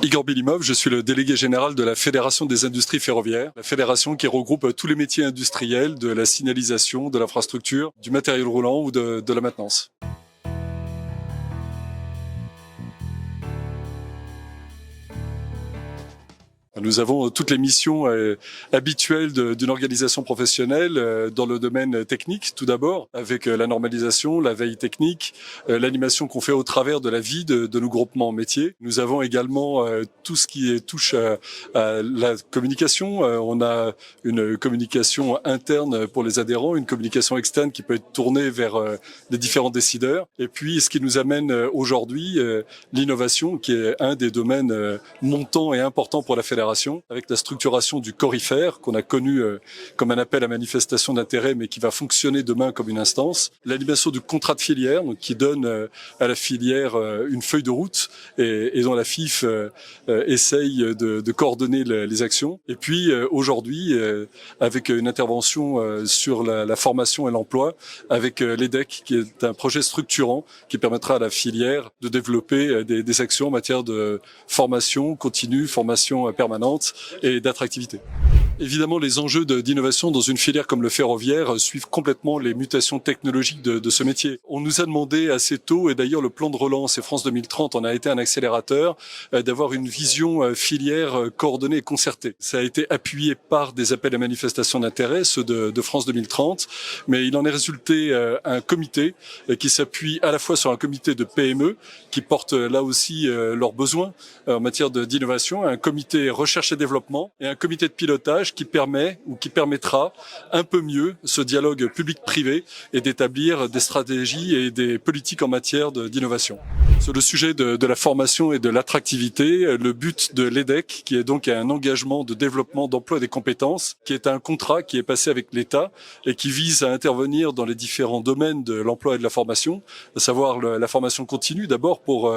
Igor Bilimov, je suis le délégué général de la Fédération des industries ferroviaires, la fédération qui regroupe tous les métiers industriels de la signalisation, de l'infrastructure, du matériel roulant ou de la maintenance. Nous avons toutes les missions habituelles d'une organisation professionnelle dans le domaine technique, tout d'abord, avec la normalisation, la veille technique, l'animation qu'on fait au travers de la vie de nos groupements métiers. Nous avons également tout ce qui touche à la communication. On a une communication interne pour les adhérents, une communication externe qui peut être tournée vers les différents décideurs. Et puis, ce qui nous amène aujourd'hui, l'innovation, qui est un des domaines montants et importants pour la fédération, avec la structuration du CORIFER, qu'on a connu comme un appel à manifestation d'intérêt, mais qui va fonctionner demain comme une instance. L'animation du contrat de filière, donc, qui donne à la filière une feuille de route et dont la FIF essaye de coordonner les actions. Et puis aujourd'hui, avec une intervention sur la formation et l'emploi, avec l'EDEC, qui est un projet structurant qui permettra à la filière de développer des actions en matière de formation continue, formation permanente et d'attractivité. Évidemment, les enjeux d'innovation dans une filière comme le ferroviaire suivent complètement les mutations technologiques de ce métier. On nous a demandé assez tôt, et d'ailleurs le plan de relance et France 2030 en a été un accélérateur, d'avoir une vision filière coordonnée et concertée. Ça a été appuyé par des appels à manifestation d'intérêt, ceux de France 2030, mais il en est résulté un comité qui s'appuie à la fois sur un comité de PME qui porte là aussi leurs besoins en matière d'innovation, un comité recherche et développement et un comité de pilotage qui permet ou qui permettra un peu mieux ce dialogue public-privé et d'établir des stratégies et des politiques en matière d'innovation. Sur le sujet de la formation et de l'attractivité, le but de l'EDEC, qui est donc un engagement de développement d'emploi et des compétences, qui est un contrat qui est passé avec l'État et qui vise à intervenir dans les différents domaines de l'emploi et de la formation, à savoir la formation continue d'abord pour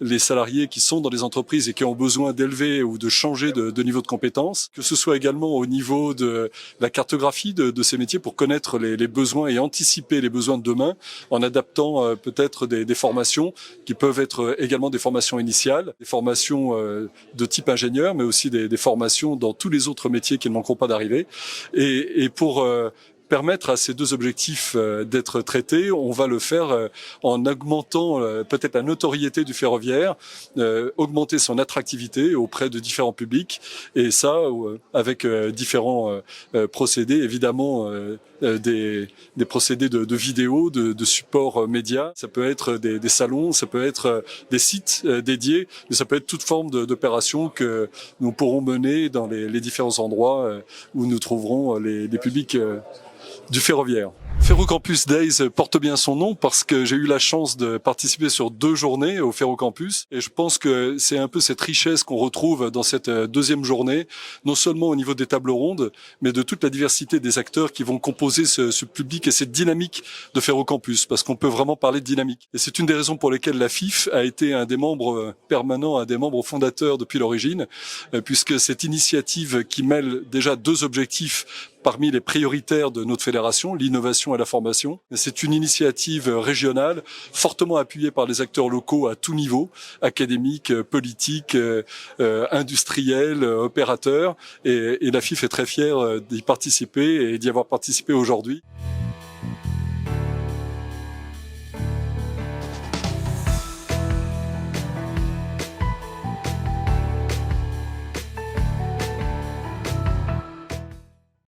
les salariés qui sont dans les entreprises et qui ont besoin d'élever ou de changer de niveau de compétences, que ce soit également au niveau de la cartographie de ces métiers pour connaître les besoins et anticiper les besoins de demain en adaptant peut-être des formations qui peuvent être également des formations initiales, des formations de type ingénieur, mais aussi des formations dans tous les autres métiers qui ne manqueront pas d'arriver. Et pour permettre à ces deux objectifs d'être traités, on va le faire en augmentant peut-être la notoriété du ferroviaire, augmenter son attractivité auprès de différents publics, et ça avec différents procédés, évidemment des procédés de vidéo, de support média. Ça peut être des salons, ça peut être des sites dédiés, mais ça peut être toute forme d'opération que nous pourrons mener dans les différents endroits où nous trouverons les publics du ferroviaire. Ferrocampus Days porte bien son nom parce que j'ai eu la chance de participer sur 2 journées au Ferrocampus et je pense que c'est un peu cette richesse qu'on retrouve dans cette deuxième journée, non seulement au niveau des tables rondes, mais de toute la diversité des acteurs qui vont composer ce public et cette dynamique de Ferrocampus, parce qu'on peut vraiment parler de dynamique. Et c'est une des raisons pour lesquelles la FIF a été un des membres permanents, un des membres fondateurs depuis l'origine, puisque cette initiative qui mêle déjà 2 objectifs parmi les prioritaires de notre fédération, l'innovation et la formation. C'est une initiative régionale fortement appuyée par les acteurs locaux à tout niveau, académiques, politiques, industriels, opérateurs. Et la FIF est très fière d'y participer et d'y avoir participé aujourd'hui.